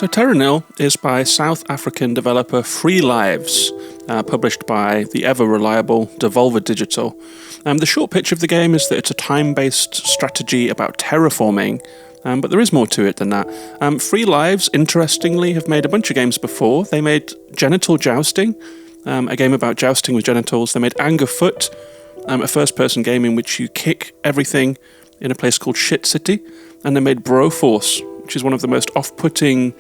So Terra Nil is by South African developer Free Lives, published by the ever-reliable Devolver Digital. The short pitch of the game is that it's a time-based strategy about terraforming, but there is more to it than that. Free Lives, interestingly, have made a bunch of games before. They made Genital Jousting, a game about jousting with genitals. They made Anger Foot, a first-person game in which you kick everything in a place called Shit City. And they made Broforce, which is one of the most off-putting,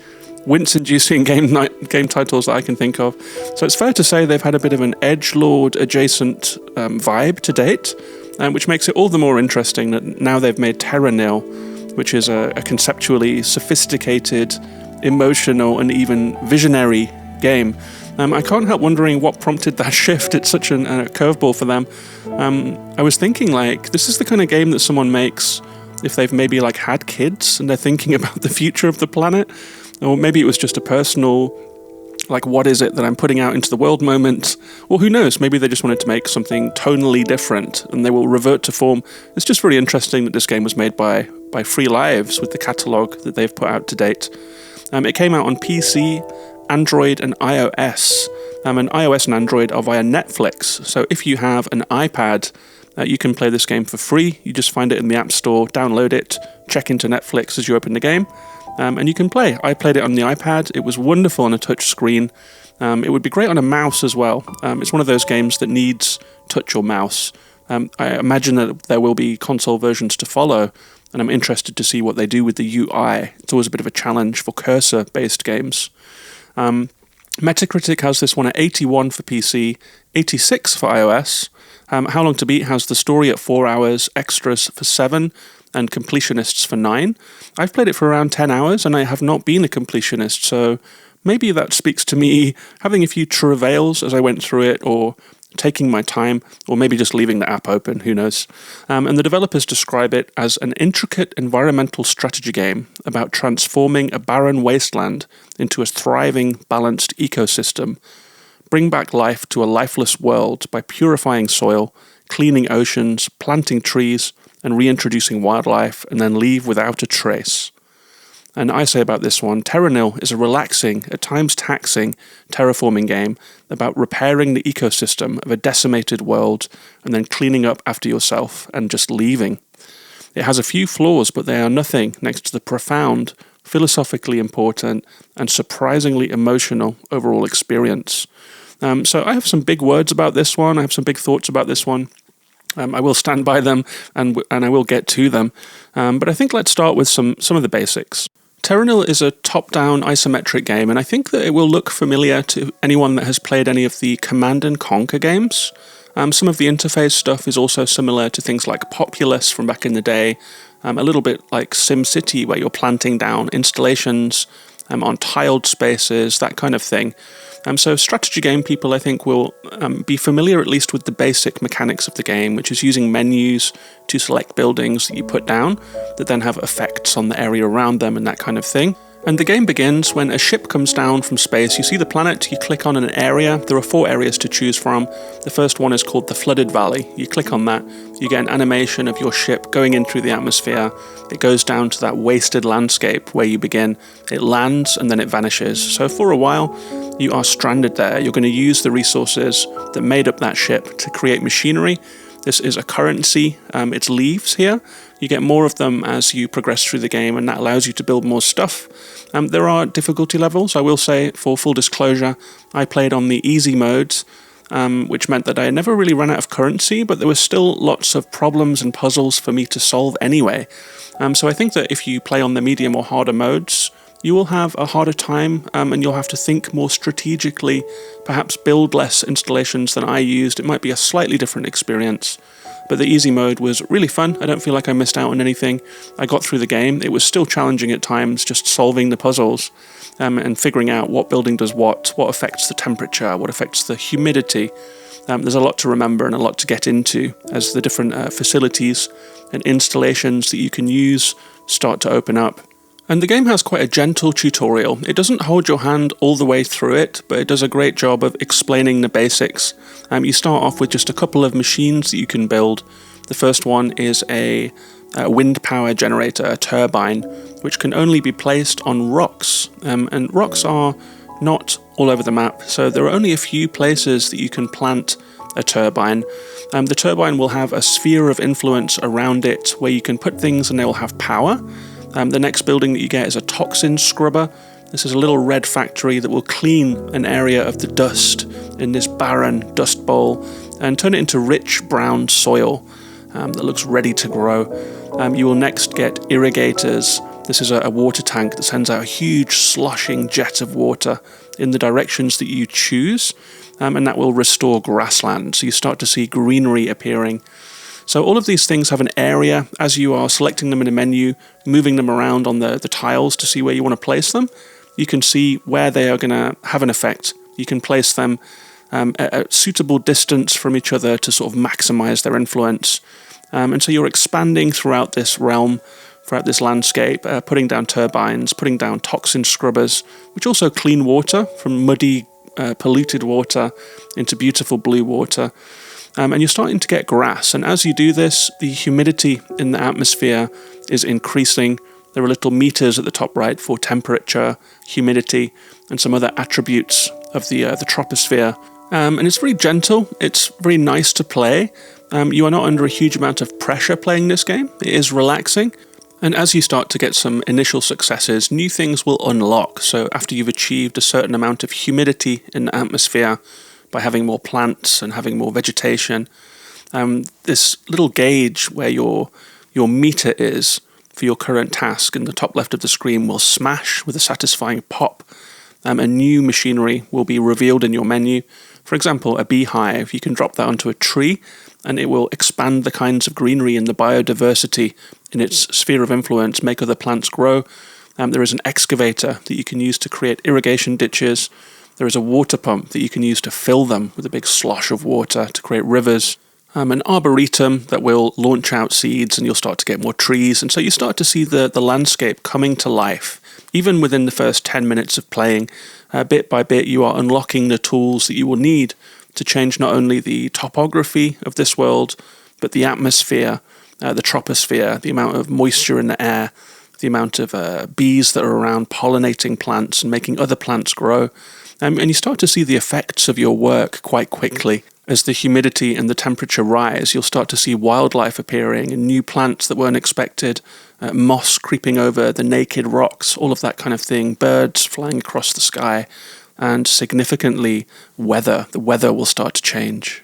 wince-inducing game titles that I can think of. So it's fair to say they've had a bit of an edgelord adjacent vibe to date, which makes it all the more interesting that now they've made Terra Nil, which is a conceptually sophisticated, emotional, and even visionary game. I can't help wondering what prompted that shift. It's such a curveball for them. I was thinking, this is the kind of game that someone makes if they've maybe had kids and they're thinking about the future of the planet, or maybe it was just a personal, what is it that I'm putting out into the world moment, or who knows, maybe they just wanted to make something tonally different and they will revert to form. It's just really interesting that this game was made by Free Lives with the catalogue that they've put out to date. It came out on PC, Android and iOS, and iOS and Android are via Netflix, so if you have an iPad, you can play this game for free. You just find it in the App Store, download it, check into Netflix as you open the game, and you can play. I played it on the iPad. It was wonderful on a touch screen. It would be great on a mouse as well. It's one of those games that needs touch or mouse. I imagine that there will be console versions to follow, and I'm interested to see what they do with the UI. It's always a bit of a challenge for cursor-based games. Metacritic has this one at 81 for PC, 86 for iOS. How Long to Beat has the story at 4 hours, extras for 7, and completionists for 9. I've played it for around 10 hours, and I have not been a completionist, so maybe that speaks to me having a few travails as I went through it, or taking my time, or maybe just leaving the app open, who knows. And the developers describe it as an intricate environmental strategy game about transforming a barren wasteland into a thriving, balanced ecosystem. Bring back life to a lifeless world by purifying soil, cleaning oceans, planting trees, and reintroducing wildlife, and then leave without a trace. And I say about this one, Terra Nil is a relaxing, at times taxing, terraforming game about repairing the ecosystem of a decimated world and then cleaning up after yourself and just leaving. It has a few flaws, but they are nothing next to the profound, philosophically important, and surprisingly emotional overall experience. So I have some big words about this one. I have some big thoughts about this one. I will stand by them and I will get to them. But I think let's start with some of the basics. Terra Nil is a top-down isometric game, and I think that it will look familiar to anyone that has played any of the Command & Conquer games. Some of the interface stuff is also similar to things like Populous from back in the day, a little bit like SimCity, where you're planting down installations on tiled spaces, that kind of thing. So strategy game people, I think, will be familiar at least with the basic mechanics of the game, which is using menus to select buildings that you put down that then have effects on the area around them and that kind of thing. And the game begins when a ship comes down from space. You see the planet, you click on an area. There are 4 areas to choose from. The first one is called the Flooded Valley. You click on that, you get an animation of your ship going in through the atmosphere. It goes down to that wasted landscape where you begin. It lands and then it vanishes. So for a while, you are stranded there. You're going to use the resources that made up that ship to create machinery. This is a currency. It's leaves here. You get more of them as you progress through the game, and that allows you to build more stuff. There are difficulty levels. I will say, for full disclosure, I played on the easy modes, which meant that I never really ran out of currency, but there were still lots of problems and puzzles for me to solve anyway. So I think that if you play on the medium or harder modes, you will have a harder time, and you'll have to think more strategically, perhaps build less installations than I used. It might be a slightly different experience. But the easy mode was really fun. I don't feel like I missed out on anything. I got through the game. It was still challenging at times, just solving the puzzles and figuring out what building does what affects the temperature, what affects the humidity. There's a lot to remember and a lot to get into as the different facilities and installations that you can use start to open up. And the game has quite a gentle tutorial. It doesn't hold your hand all the way through it, but it does a great job of explaining the basics. You start off with just a couple of machines that you can build. The first one is a wind power generator, a turbine, which can only be placed on rocks. And rocks are not all over the map, so there are only a few places that you can plant a turbine. The turbine will have a sphere of influence around it where you can put things and they will have power. The next building that you get is a toxin scrubber. This is a little red factory that will clean an area of the dust in this barren dust bowl and turn it into rich brown soil that looks ready to grow. You will next get irrigators. This is a water tank that sends out a huge sloshing jet of water in the directions that you choose, and that will restore grassland. So you start to see greenery appearing. So all of these things have an area. As you are selecting them in a menu, moving them around on the tiles to see where you want to place them, you can see where they are going to have an effect. You can place them at a suitable distance from each other to sort of maximize their influence. And so you're expanding throughout this realm, throughout this landscape, putting down turbines, putting down toxin scrubbers, which also clean water from muddy, polluted water into beautiful blue water. And you're starting to get grass. And as you do this, the humidity in the atmosphere is increasing. There are little meters at the top right for temperature, humidity, and some other attributes of the troposphere. And it's very gentle. It's very nice to play. You are not under a huge amount of pressure playing this game. It is relaxing. And as you start to get some initial successes, new things will unlock. So after you've achieved a certain amount of humidity in the atmosphere, by having more plants and having more vegetation, this little gauge where your meter is for your current task in the top left of the screen will smash with a satisfying pop. A new machinery will be revealed in your menu. For example, a beehive. You can drop that onto a tree and it will expand the kinds of greenery and the biodiversity in its sphere of influence, make other plants grow. There is an excavator that you can use to create irrigation ditches. There is a water pump that you can use to fill them with a big slosh of water to create rivers. An arboretum that will launch out seeds and you'll start to get more trees. And so you start to see the landscape coming to life. Even within the first 10 minutes of playing, bit by bit, you are unlocking the tools that you will need to change not only the topography of this world, but the atmosphere, the troposphere, the amount of moisture in the air, the amount of bees that are around pollinating plants and making other plants grow. And you start to see the effects of your work quite quickly. As the humidity and the temperature rise, you'll start to see wildlife appearing and new plants that weren't expected, moss creeping over the naked rocks, all of that kind of thing, birds flying across the sky, and significantly weather. The weather will start to change.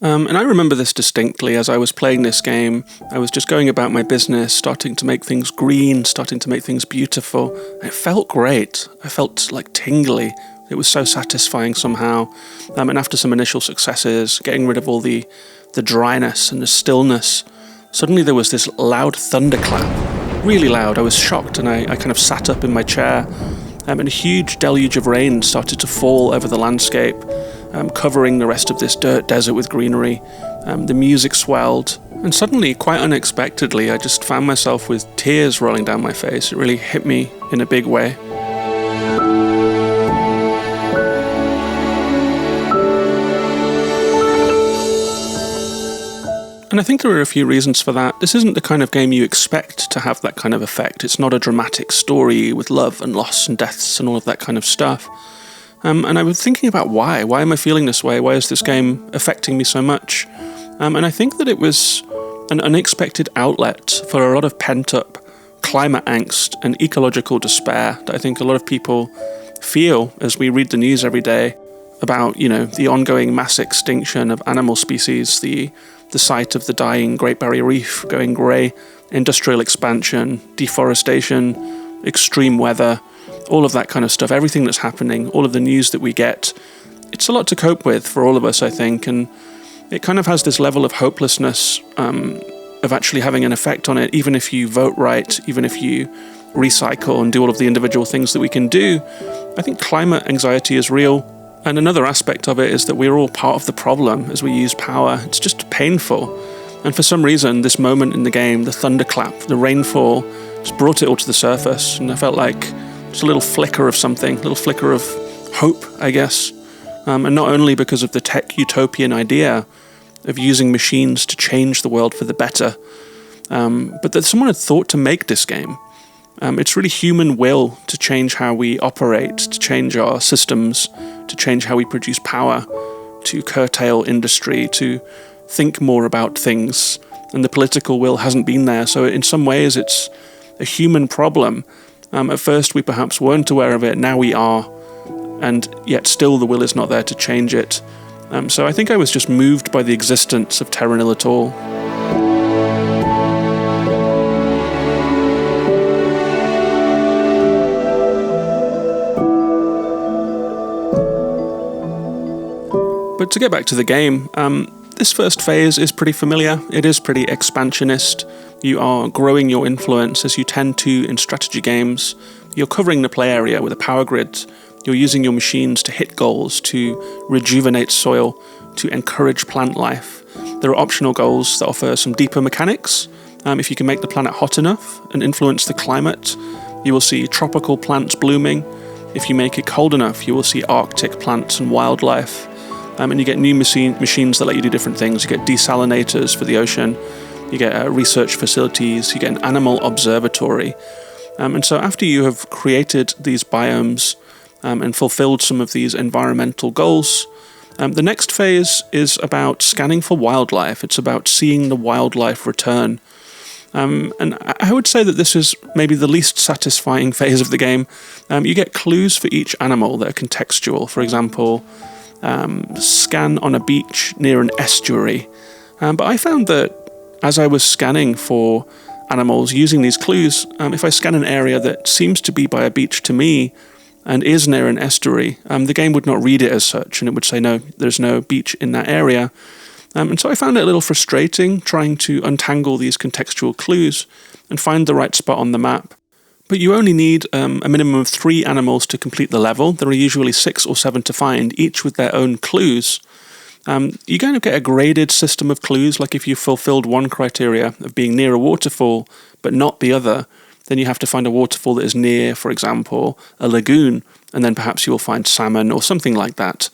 And I remember this distinctly as I was playing this game. I was just going about my business, starting to make things green, starting to make things beautiful. It felt great. I felt like tingly. It was so satisfying somehow. And after some initial successes, getting rid of all the dryness and the stillness, suddenly there was this loud thunderclap. Really loud. I was shocked and I kind of sat up in my chair. And a huge deluge of rain started to fall over the landscape, covering the rest of this dirt desert with greenery. The music swelled. And suddenly, quite unexpectedly, I just found myself with tears rolling down my face. It really hit me in a big way. And I think there are a few reasons for that. This isn't the kind of game you expect to have that kind of effect. It's not a dramatic story with love and loss and deaths and all of that kind of stuff. And I was thinking about why. Why am I feeling this way? Why is this game affecting me so much? And I think that it was an unexpected outlet for a lot of pent-up climate angst and ecological despair that I think a lot of people feel as we read the news every day about, the ongoing mass extinction of animal species, the sight of the dying Great Barrier Reef going grey, industrial expansion, deforestation, extreme weather, all of that kind of stuff, everything that's happening, all of the news that we get. It's a lot to cope with for all of us, I think, and it kind of has this level of hopelessness of actually having an effect on it, even if you vote right, even if you recycle and do all of the individual things that we can do. I think climate anxiety is real. And another aspect of it is that we're all part of the problem as we use power. It's just painful. And for some reason, this moment in the game, the thunderclap, the rainfall, just brought it all to the surface. And I felt like just a little flicker of something, a little flicker of hope, I guess. And not only because of the tech utopian idea of using machines to change the world for the better, but that someone had thought to make this game. It's really human will to change how we operate, to change our systems, to change how we produce power, to curtail industry, to think more about things. And the political will hasn't been there. So in some ways, it's a human problem. At first, we perhaps weren't aware of it. Now we are. And yet still the will is not there to change it. So I think I was just moved by the existence of Terra Nil at all. But to get back to the game, this first phase is pretty familiar. It is pretty expansionist. You are growing your influence as you tend to in strategy games. You're covering the play area with a power grid. You're using your machines to hit goals, to rejuvenate soil, to encourage plant life. There are optional goals that offer some deeper mechanics. If you can make the planet hot enough and influence the climate, you will see tropical plants blooming. If you make it cold enough, you will see Arctic plants and wildlife. And you get new machines that let you do different things. You get desalinators for the ocean. You get research facilities. You get an animal observatory. And so after you have created these biomes and fulfilled some of these environmental goals, the next phase is about scanning for wildlife. It's about seeing the wildlife return. And I would say that this is maybe the least satisfying phase of the game. You get clues for each animal that are contextual. For example, scan on a beach near an estuary. But I found that as I was scanning for animals using these clues, if I scan an area that seems to be by a beach to me and is near an estuary, the game would not read it as such, and it would say, no, there's no beach in that area. And so I found it a little frustrating trying to untangle these contextual clues and find the right spot on the map. But you only need a minimum of 3 animals to complete the level. There are usually 6 or 7 to find, each with their own clues. You kind of get a graded system of clues, like if you fulfilled one criteria of being near a waterfall, but not the other, then you have to find a waterfall that is near, for example, a lagoon, and then perhaps you will find salmon or something like that.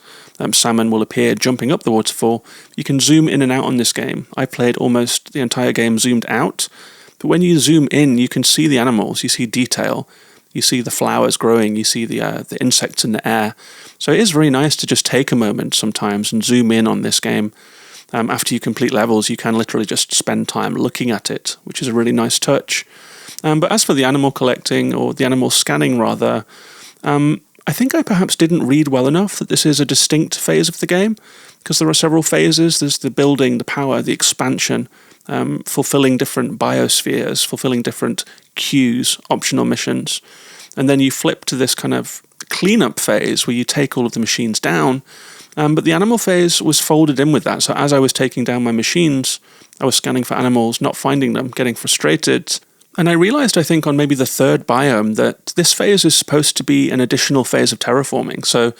Salmon will appear jumping up the waterfall. You can zoom in and out on this game. I played almost the entire game zoomed out, but when you zoom in, you can see the animals, you see detail, you see the flowers growing, you see the insects in the air. So it is very nice to just take a moment sometimes and zoom in on this game. After you complete levels, you can literally just spend time looking at it, which is a really nice touch. But as for the animal collecting, or the animal scanning rather, I think I perhaps didn't read well enough that this is a distinct phase of the game, because there are several phases. There's the building, the power, the expansion, fulfilling different biospheres, fulfilling different queues, optional missions. And then you flip to this kind of cleanup phase where you take all of the machines down. But the animal phase was folded in with that. So as I was taking down my machines, I was scanning for animals, not finding them, getting frustrated. And I realized, I think, on maybe the 3rd biome that this phase is supposed to be an additional phase of terraforming. So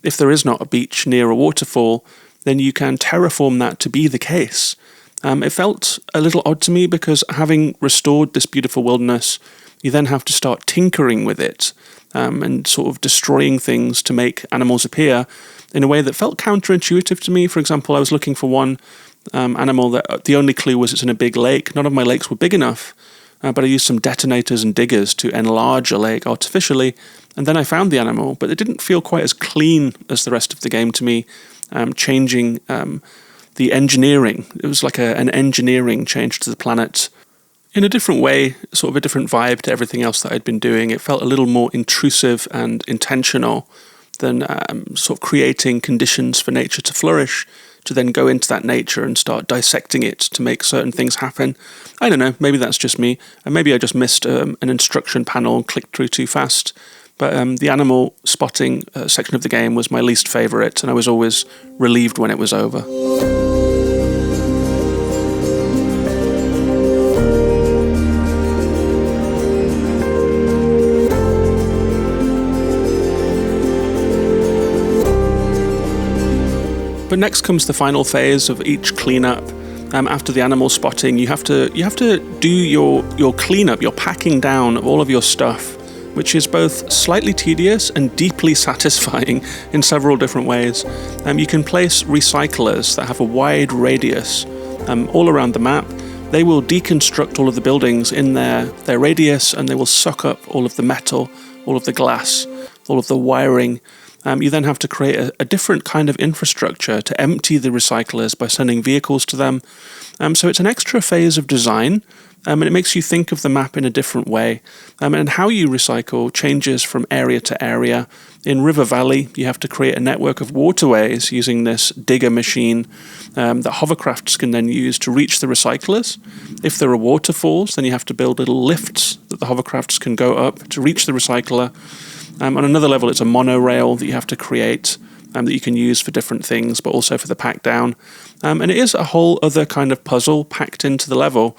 if there is not a beach near a waterfall, then you can terraform that to be the case. It felt a little odd to me because having restored this beautiful wilderness, you then have to start tinkering with it and sort of destroying things to make animals appear in a way that felt counterintuitive to me. For example, I was looking for one animal that the only clue was it's in a big lake. None of my lakes were big enough, but I used some detonators and diggers to enlarge a lake artificially, and then I found the animal, but it didn't feel quite as clean as the rest of the game to me, changing the engineering. It was like an engineering change to the planet in a different way, sort of a different vibe to everything else that I'd been doing. It felt a little more intrusive and intentional than sort of creating conditions for nature to flourish, to then go into that nature and start dissecting it to make certain things happen. I don't know, maybe that's just me, and maybe I just missed an instruction panel and clicked through too fast. But the animal spotting section of the game was my least favourite, and I was always relieved when it was over. But next comes the final phase of each cleanup. After the animal spotting, you have to do your cleanup, your packing down of all of your stuff, which is both slightly tedious and deeply satisfying in several different ways. You can place recyclers that have a wide radius all around the map. they will deconstruct all of the buildings in their radius, and they will suck up all of the metal, all of the glass, all of the wiring. You then have to create a different kind of infrastructure to empty the recyclers by sending vehicles to them. So it's an extra phase of design, and it makes you think of the map in a different way. And how you recycle changes from area to area. In River Valley, you have to create a network of waterways using this digger machine that hovercrafts can then use to reach the recyclers. If there are waterfalls, then you have to build little lifts that the hovercrafts can go up to reach the recycler. On another level, it's a monorail that you have to create that you can use for different things, but also for the pack down. And it is a whole other kind of puzzle packed into the level.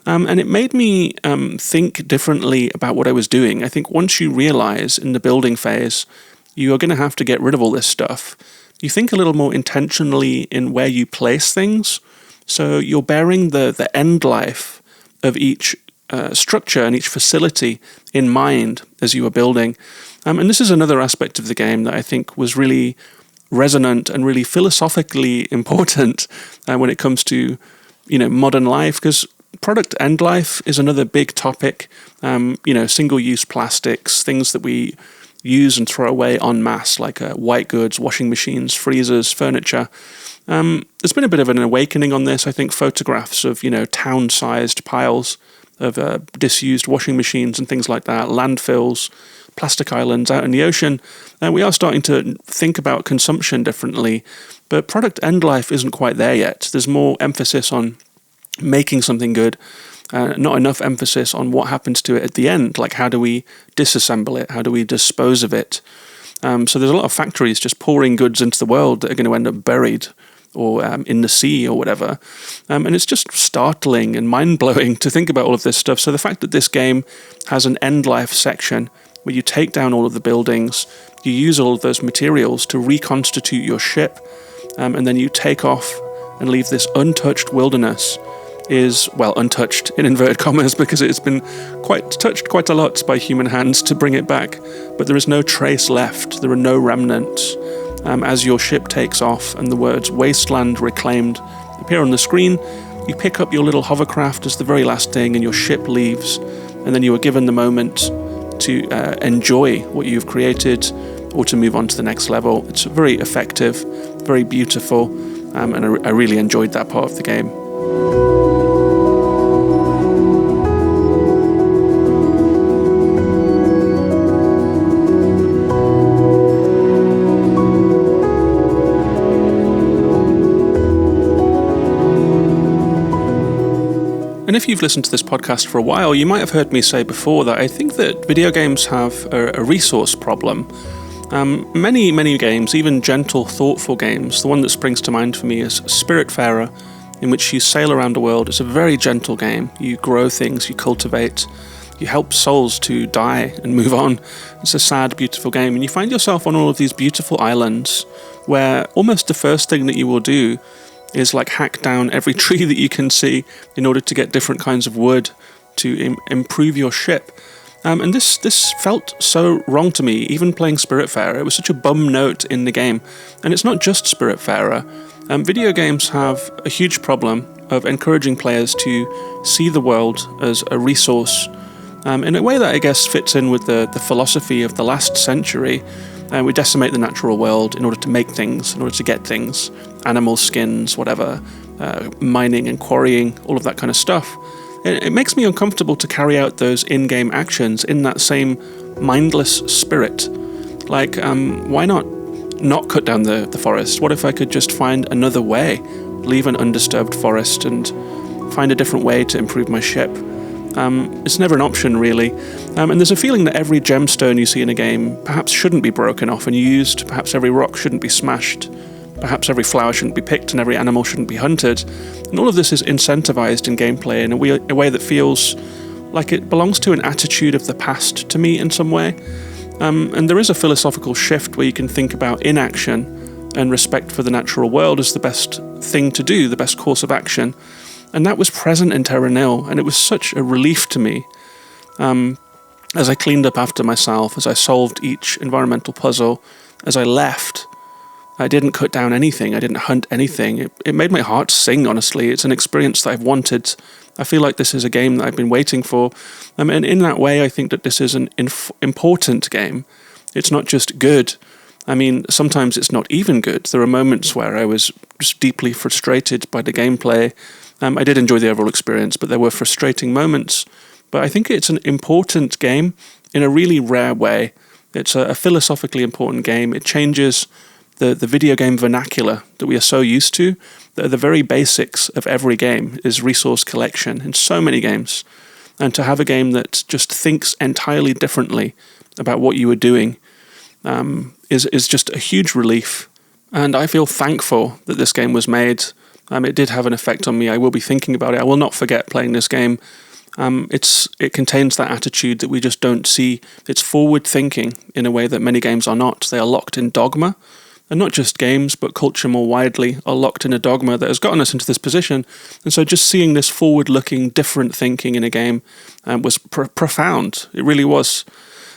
And it made me think differently about what I was doing. I think once you realize in the building phase, you are going to have to get rid of all this stuff, you think a little more intentionally in where you place things. So you're bearing the end life of each structure and each facility in mind as you are building. And this is another aspect of the game that I think was really resonant and really philosophically important when it comes to, modern life, because product end life is another big topic. Single-use plastics, things that we use and throw away en masse, like white goods, washing machines, freezers, furniture. There's been a bit of an awakening on this. I think photographs of, town-sized piles of disused washing machines and things like that, landfills, plastic islands out in the ocean, and we are starting to think about consumption differently, but product end life isn't quite there yet. There's more emphasis on making something good, not enough emphasis on what happens to it at the end, like how do we disassemble it, how do we dispose of it. So there's a lot of factories just pouring goods into the world that are going to end up buried or in the sea or whatever. And it's just startling and mind-blowing to think about all of this stuff. So the fact that this game has an end-life section where you take down all of the buildings, you use all of those materials to reconstitute your ship, and then you take off and leave this untouched wilderness is, well, untouched in inverted commas because it's been touched quite a lot by human hands to bring it back, but there is no trace left, there are no remnants. As your ship takes off and the words "Wasteland Reclaimed" appear on the screen, you pick up your little hovercraft as the very last thing and your ship leaves, and then you are given the moment to enjoy what you've created or to move on to the next level. It's very effective, very beautiful, and I really enjoyed that part of the game. And if you've listened to this podcast for a while, you might have heard me say before that I think that video games have a resource problem. Many games, even gentle, thoughtful games, the one that springs to mind for me is Spiritfarer, in which you sail around the world. It's a very gentle game. You grow things, you cultivate, you help souls to die and move on. It's a sad, beautiful game. And you find yourself on all of these beautiful islands where almost the first thing that you will do is like hack down every tree that you can see in order to get different kinds of wood to improve your ship. And this felt so wrong to me, even playing Spiritfarer. It was such a bum note in the game. And it's not just Spiritfarer. Video games have a huge problem of encouraging players to see the world as a resource in a way that I guess fits in with the philosophy of the last century. We decimate the natural world in order to make things, in order to get things, animal skins, whatever, mining and quarrying, all of that kind of stuff. It makes me uncomfortable to carry out those in-game actions in that same mindless spirit. Like, why not cut down the forest? What if I could just find another way, leave an undisturbed forest and find a different way to improve my ship? It's never an option, really. And there's a feeling that every gemstone you see in a game perhaps shouldn't be broken off and used, perhaps every rock shouldn't be smashed, perhaps every flower shouldn't be picked and every animal shouldn't be hunted. And all of this is incentivized in gameplay in a way that feels like it belongs to an attitude of the past to me in some way. And there is a philosophical shift where you can think about inaction and respect for the natural world as the best thing to do, the best course of action. And that was present in Terra Nil, and it was such a relief to me. As I cleaned up after myself, as I solved each environmental puzzle, as I left, I didn't cut down anything, I didn't hunt anything. It made my heart sing, honestly. It's an experience that I've wanted I feel like this is a game that I've been waiting for. And in that way, I think that this is an important game. It's not just good. I mean, sometimes it's not even good. There are moments where I was just deeply frustrated by the gameplay. I did enjoy the overall experience, but there were frustrating moments. But I think it's an important game in a really rare way. It's a philosophically important game. It changes the video game vernacular that we are so used to. The very basics of every game is resource collection in so many games. And to have a game that just thinks entirely differently about what you are doing is just a huge relief. And I feel thankful that this game was made. It did have an effect on me. I will be thinking about it. I will not forget playing this game. It contains that attitude that we just don't see. It's forward thinking in a way that many games are not. They are locked in dogma. And not just games, but culture more widely are locked in a dogma that has gotten us into this position. And so just seeing this forward-looking, different thinking in a game was profound. It really was.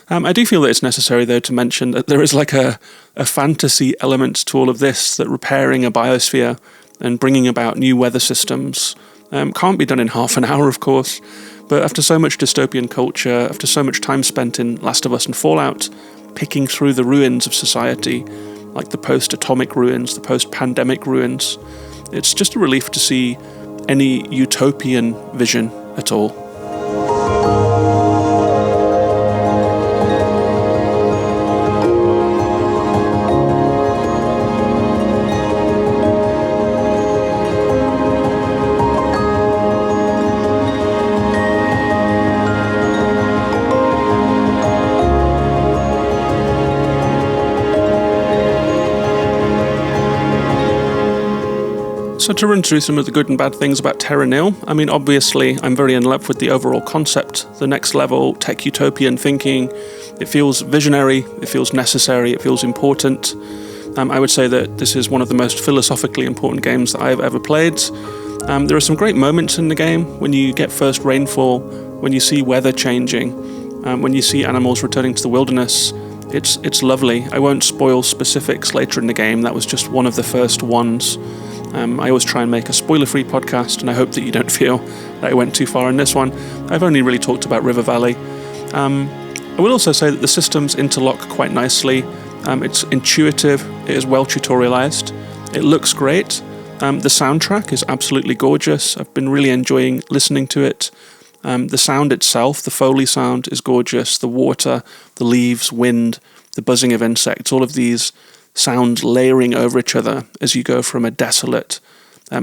I do feel that it's necessary, though, to mention that there is like a fantasy element to all of this, that repairing a biosphere and bringing about new weather systems can't be done in half an hour, of course. But after so much dystopian culture, after so much time spent in Last of Us and Fallout, picking through the ruins of society, like the post-atomic ruins, the post-pandemic ruins, it's just a relief to see any utopian vision at all. So to run through some of the good and bad things about Terra Nil, I mean, obviously, I'm very in love with the overall concept, the next level, tech utopian thinking. It feels visionary, it feels necessary, it feels important. I would say that this is one of the most philosophically important games that I have ever played. There are some great moments in the game when you get first rainfall, when you see weather changing, when you see animals returning to the wilderness. It's lovely. I won't spoil specifics later in the game. That was just one of the first ones. I always try and make a spoiler-free podcast, and I hope that you don't feel that I went too far in this one. I've only really talked about River Valley. I will also say that the systems interlock quite nicely. It's intuitive, it is well tutorialized, it looks great. The soundtrack is absolutely gorgeous. I've been really enjoying listening to it. The sound itself, the Foley sound, is gorgeous. The water, the leaves, wind, the buzzing of insects, all of these sounds layering over each other as you go from a desolate,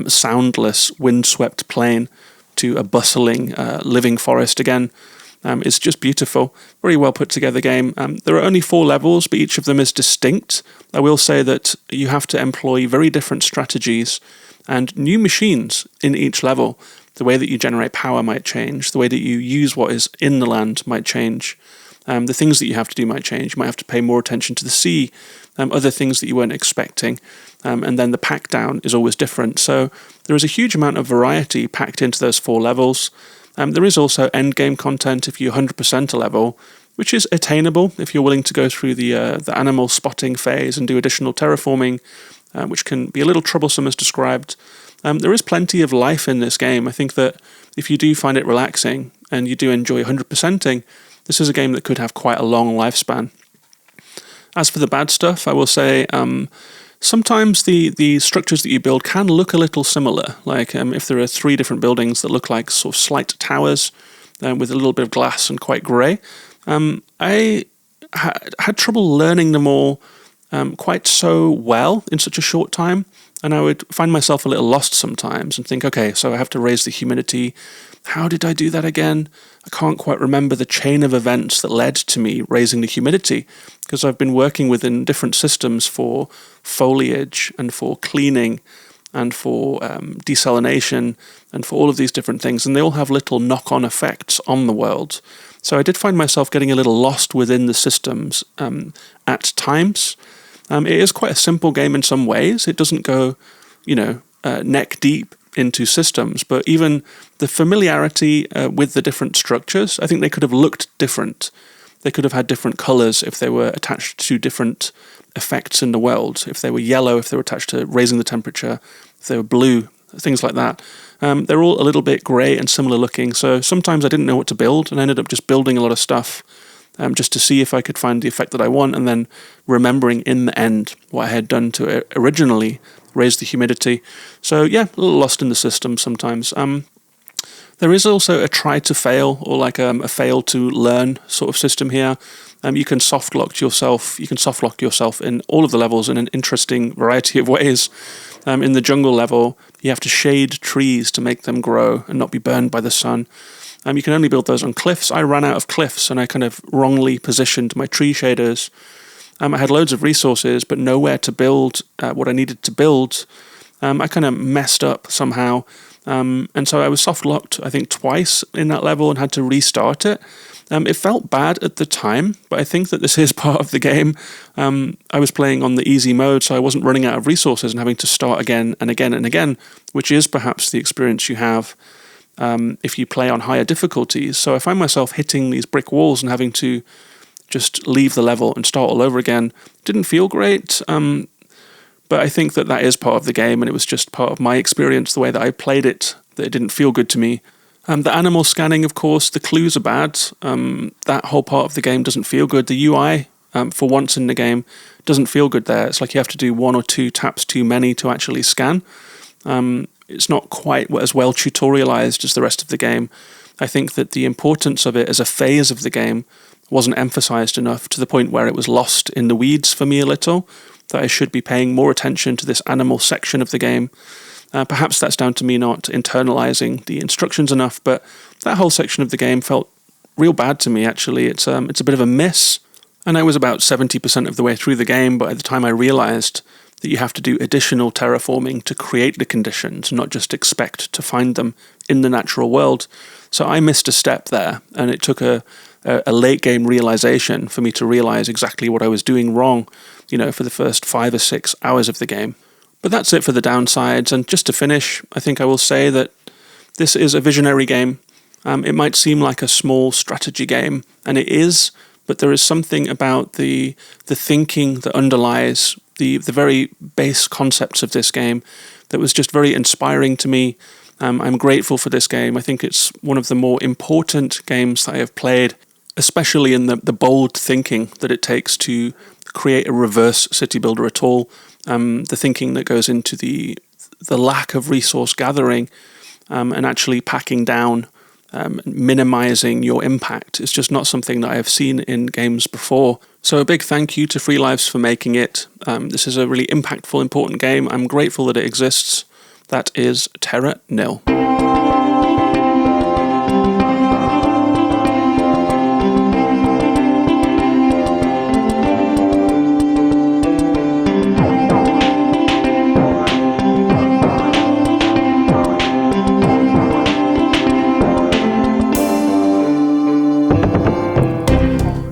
soundless, windswept plain to a bustling, living forest again. It's just beautiful. Very well put together game. There are only 4 levels, but each of them is distinct. I will say that you have to employ very different strategies and new machines in each level. The way that you generate power might change. The way that you use what is in the land might change. The things that you have to do might change. You might have to pay more attention to the sea, other things that you weren't expecting. And then the pack down is always different. So there is a huge amount of variety packed into those 4 levels. There is also endgame content if you 100% a level, which is attainable if you're willing to go through the animal spotting phase and do additional terraforming, which can be a little troublesome as described. There is plenty of life in this game. I think that if you do find it relaxing and you do enjoy 100%ing, this is a game that could have quite a long lifespan. As for the bad stuff, I will say sometimes the structures that you build can look a little similar. Like if there are 3 different buildings that look like sort of slight towers with a little bit of glass and quite grey, I had trouble learning them all quite so well in such a short time. And I would find myself a little lost sometimes and think, okay, so I have to raise the humidity. How did I do that again? I can't quite remember the chain of events that led to me raising the humidity, because I've been working within different systems for foliage and for cleaning and for desalination and for all of these different things, and they all have little knock-on effects on the world. So I did find myself getting a little lost within the systems at times. It is quite a simple game in some ways. It doesn't go, neck deep into systems, but even the familiarity with the different structures, I think they could have looked different. They could have had different colors if they were attached to different effects in the world. If they were yellow, if they were attached to raising the temperature, if they were blue, things like that. They're all a little bit grey and similar looking, so sometimes I didn't know what to build, and I ended up just building a lot of stuff just to see if I could find the effect that I want, and then remembering in the end what I had done to originally raise the humidity. So yeah, a little lost in the system sometimes. There is also a try to fail, or like a fail to learn sort of system here. You can soft lock yourself. You can soft lock yourself in all of the levels in an interesting variety of ways. In the jungle level, you have to shade trees to make them grow and not be burned by the sun. You can only build those on cliffs. I ran out of cliffs, and I kind of wrongly positioned my tree shaders. I had loads of resources, but nowhere to build what I needed to build. I kind of messed up somehow. And so I was soft-locked, I think, twice in that level and had to restart it. It felt bad at the time, but I think that this is part of the game. I was playing on the easy mode, so I wasn't running out of resources and having to start again and again and again, which is perhaps the experience you have if you play on higher difficulties. So I find myself hitting these brick walls and having to just leave the level and start all over again. Didn't feel great, but I think that is part of the game, and it was just part of my experience, the way that I played it, that it didn't feel good to me. The animal scanning, of course, the clues are bad. That whole part of the game doesn't feel good. The UI, for once in the game, doesn't feel good there. It's like you have to do 1 or 2 taps too many to actually scan. It's not quite as well tutorialized as the rest of the game. I think that the importance of it as a phase of the game wasn't emphasized enough, to the point where it was lost in the weeds for me a little, that I should be paying more attention to this animal section of the game. Perhaps that's down to me not internalizing the instructions enough, but that whole section of the game felt real bad to me, actually. It's a bit of a miss, and I was about 70% of the way through the game by the time I realized that you have to do additional terraforming to create the conditions, not just expect to find them in the natural world. So I missed a step there, and it took a late game realization for me to realize exactly what I was doing wrong, for the first 5 or 6 hours of the game. But that's it for the downsides, and just to finish, I think I will say that this is a visionary game. It might seem like a small strategy game, and it is, but there is something about the thinking that underlies the very base concepts of this game that was just very inspiring to me. I'm grateful for this game. I think it's one of the more important games that I have played, especially in the bold thinking that it takes to create a reverse city builder at all. The thinking that goes into the lack of resource gathering and actually packing down, minimizing your impact is just not something that I have seen in games before. So a big thank you to Free Lives for making it. This is a really impactful, important game. I'm grateful that it exists. That is Terra Nil.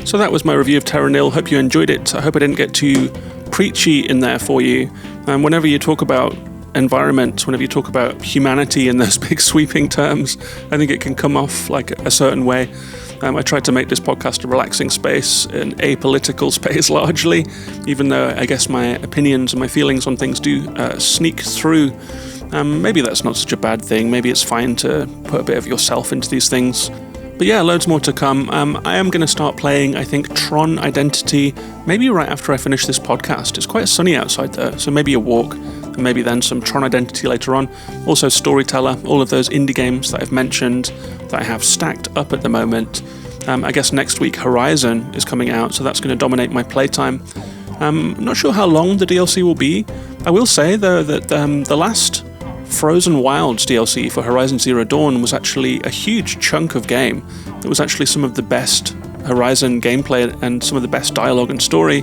So that was my review of Terra Nil. Hope you enjoyed it. I hope I didn't get too preachy in there for you. Whenever you talk about environment, whenever you talk about humanity in those big sweeping terms, I think it can come off like a certain way. I tried to make this podcast a relaxing space, an apolitical space largely, even though I guess my opinions and my feelings on things do sneak through. Maybe that's not such a bad thing. Maybe it's fine to put a bit of yourself into these things. But yeah, loads more to come. I am going to start playing, I think, TRON Identity, maybe right after I finish this podcast. It's quite sunny outside though, so maybe a walk, and maybe then some TRON Identity later on. Also Storyteller, all of those indie games that I've mentioned that I have stacked up at the moment. I guess next week Horizon is coming out, so that's going to dominate my playtime. Not sure how long the DLC will be. I will say though that the last Frozen Wilds DLC for Horizon Zero Dawn was actually a huge chunk of game. It was actually some of the best Horizon gameplay and some of the best dialogue and story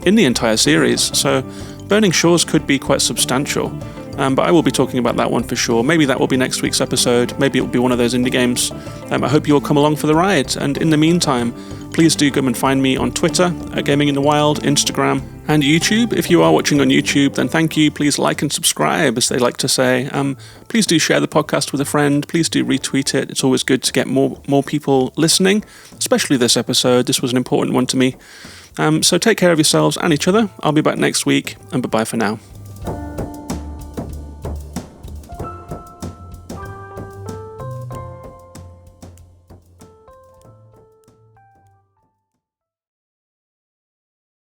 in the entire series, so Burning Shores could be quite substantial. But I will be talking about that one for sure. Maybe that will be next week's episode. Maybe it will be one of those indie games. I hope you will come along for the ride. And in the meantime, please do come and find me on Twitter at Gaming in the Wild, Instagram, and YouTube. If you are watching on YouTube, then thank you. Please like and subscribe, as they like to say. Please do share the podcast with a friend. Please do retweet it. It's always good to get more people listening, especially this episode. This was an important one to me. So take care of yourselves and each other. I'll be back next week, and bye-bye for now.